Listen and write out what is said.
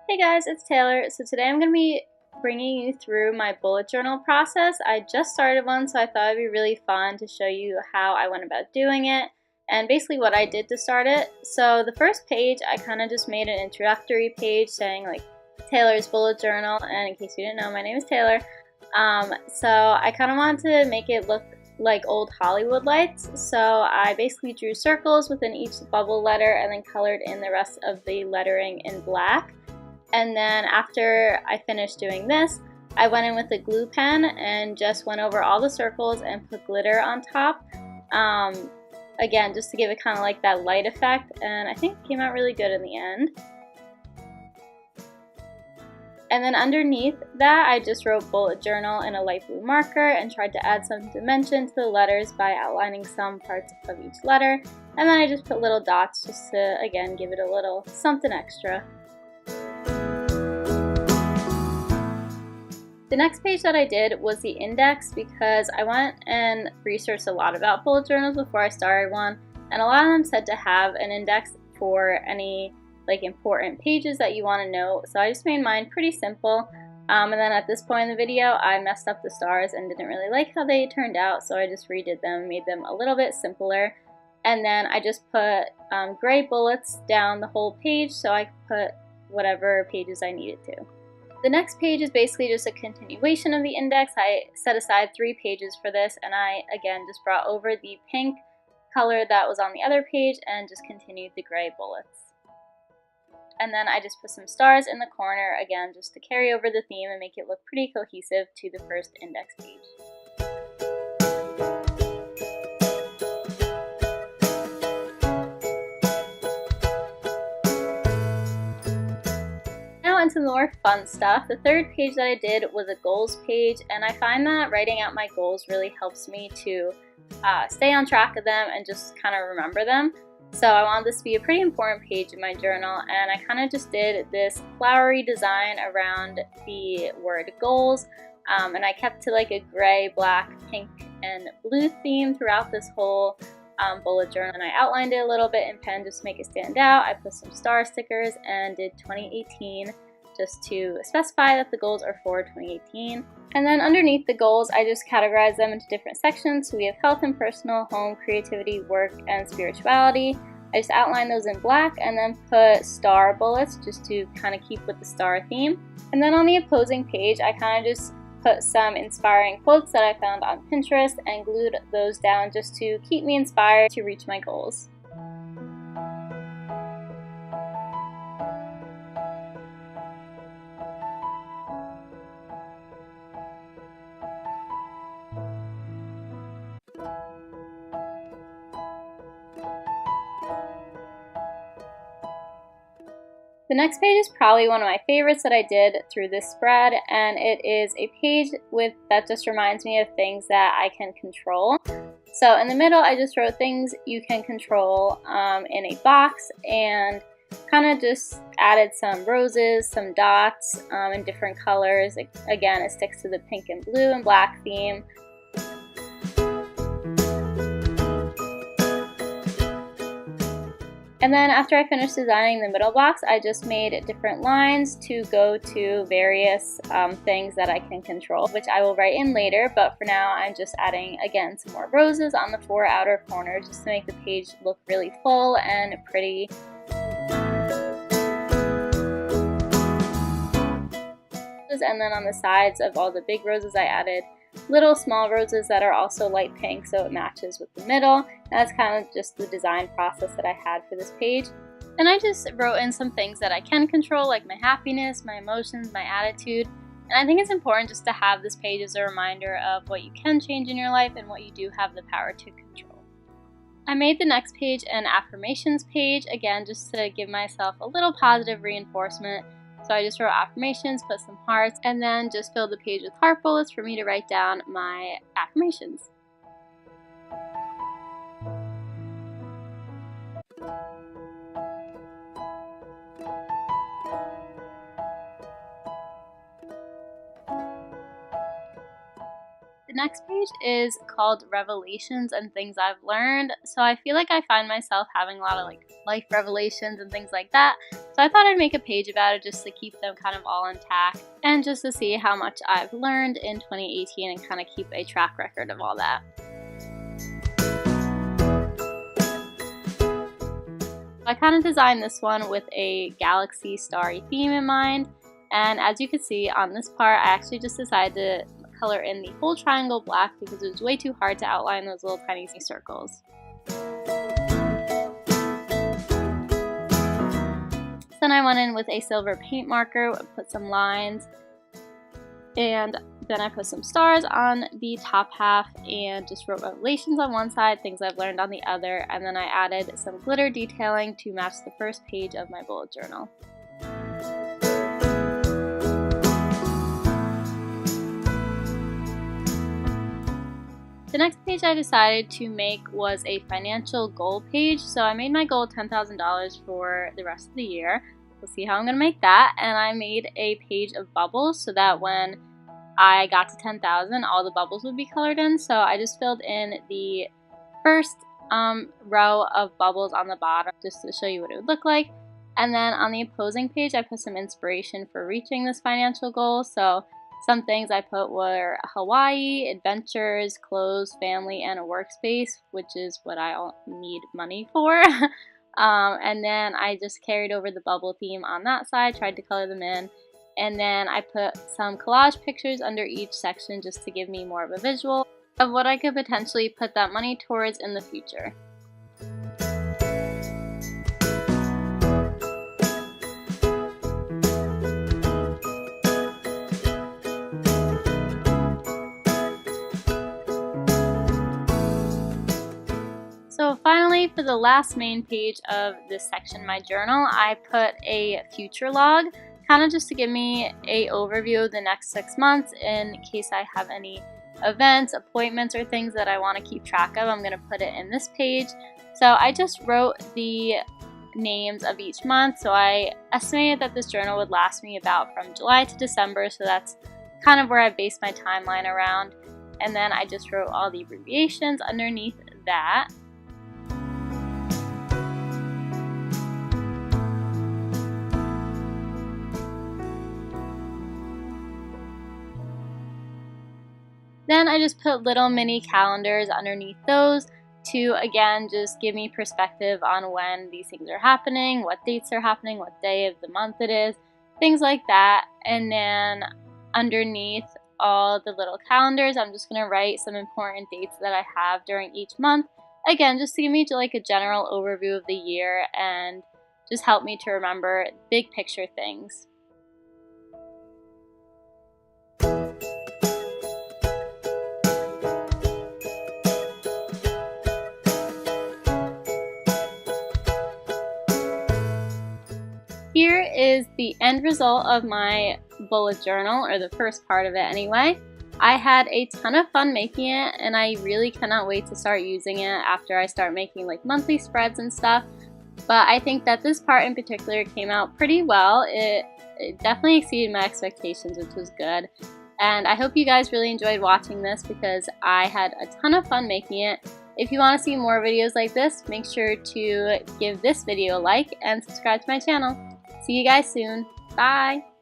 Hey guys, it's Taylor. So today I'm going to be bringing you through my bullet journal process. I just started one, so I thought it'd be really fun to show you how I went about doing it and basically what I did to start it. So the first page, I kind of just made an introductory page saying like Taylor's bullet journal, and in case you didn't know, my name is Taylor. So I kind of wanted to make it look like old Hollywood lights, so I basically drew circles within each bubble letter and then colored in the rest of the lettering in black. And then after I finished doing this, I went in with a glue pen and just went over all the circles and put glitter on top. Again, just to give it kind of like that light effect, and I think it came out really good in the end. And then underneath that, I just wrote bullet journal in a light blue marker and tried to add some dimension to the letters by outlining some parts of each letter. And then I just put little dots just to, again, give it a little something extra. The next page that I did was the index, because I went and researched a lot about bullet journals before I started one, and a lot of them said to have an index for any like important pages that you want to note. So I just made mine pretty simple, and then at this point in the video I messed up the stars and didn't really like how they turned out, so I just redid them, made them a little bit simpler, and then I just put gray bullets down the whole page so I could put whatever pages I needed to. The next page is basically just a continuation of the index. I set aside 3 pages for this, and I again just brought over the pink color that was on the other page and just continued the gray bullets. And then I just put some stars in the corner, again just to carry over the theme and make it look pretty cohesive to the first index page. Into the more fun stuff. The third page that I did was a goals page, and I find that writing out my goals really helps me to stay on track of them and just kind of remember them. So I wanted this to be a pretty important page in my journal, and I kind of just did this flowery design around the word goals, and I kept to like a gray, black, pink, and blue theme throughout this whole bullet journal, and I outlined it a little bit in pen just to make it stand out. I put some star stickers and did 2018 just to specify that the goals are for 2018. And then underneath the goals, I just categorized them into different sections. So we have health and personal, home, creativity, work, and spirituality. I just outlined those in black and then put star bullets just to kind of keep with the star theme. And then on the opposing page, I kind of just put some inspiring quotes that I found on Pinterest and glued those down just to keep me inspired to reach my goals. The next page is probably one of my favorites that I did through this spread, and it is a page that just reminds me of things that I can control. So in the middle, I just wrote things you can control in a box, and kind of just added some roses, some dots in different colors. Again, it sticks to the pink and blue and black theme. And then after I finished designing the middle box, I just made different lines to go to various things that I can control, which I will write in later, but for now I'm just adding, again, some more roses on the 4 outer corners just to make the page look really full and pretty. And then on the sides of all the big roses, I added little small roses that are also light pink, so it matches with the middle. And that's kind of just the design process that I had for this page. And I just wrote in some things that I can control, like my happiness, my emotions, my attitude. And I think it's important just to have this page as a reminder of what you can change in your life and what you do have the power to control. I made the next page an affirmations page, again just to give myself a little positive reinforcement. So I just wrote affirmations, put some hearts, and then just filled the page with heart bullets for me to write down my affirmations. The The next page is called Revelations and Things I've Learned. So I feel like I find myself having a lot of like life revelations and things like that. So I thought I'd make a page about it just to keep them kind of all intact and just to see how much I've learned in 2018 and kind of keep a track record of all that. I kind of designed this one with a galaxy starry theme in mind. And as you can see on this part, I actually just decided to color in the whole triangle black because it was way too hard to outline those little tiny circles. Then I went in with a silver paint marker, put some lines, and then I put some stars on the top half and just wrote revelations on one side, things I've learned on the other, and then I added some glitter detailing to match the first page of my bullet journal. The next page I decided to make was a financial goal page. So I made my goal $10,000 for the rest of the year. We'll see how I'm going to make that. And I made a page of bubbles so that when I got to 10,000, all the bubbles would be colored in. So I just filled in the first row of bubbles on the bottom just to show you what it would look like. And then on the opposing page, I put some inspiration for reaching this financial goal. So some things I put were Hawaii, adventures, clothes, family, and a workspace, which is what I need money for. And then I just carried over the bubble theme on that side, tried to color them in. And then I put some collage pictures under each section just to give me more of a visual of what I could potentially put that money towards in the future. So finally, for the last main page of this section, my journal, I put a future log, kind of just to give me an overview of the next 6 months in case I have any events, appointments, or things that I want to keep track of. I'm going to put it in this page. So I just wrote the names of each month. So I estimated that this journal would last me about from July to December. So that's kind of where I based my timeline around. And then I just wrote all the abbreviations underneath that. Then I just put little mini calendars underneath those to, again, just give me perspective on when these things are happening, what dates are happening, what day of the month it is, things like that. And then underneath all the little calendars, I'm just going to write some important dates that I have during each month. Again, just to give me like a general overview of the year and just help me to remember big picture things. Here is the end result of my bullet journal, or the first part of it anyway. I had a ton of fun making it, and I really cannot wait to start using it after I start making like monthly spreads and stuff. But I think that this part in particular came out pretty well. It definitely exceeded my expectations, which was good. And I hope you guys really enjoyed watching this because I had a ton of fun making it. If you want to see more videos like this, make sure to give this video a like and subscribe to my channel. See you guys soon. Bye!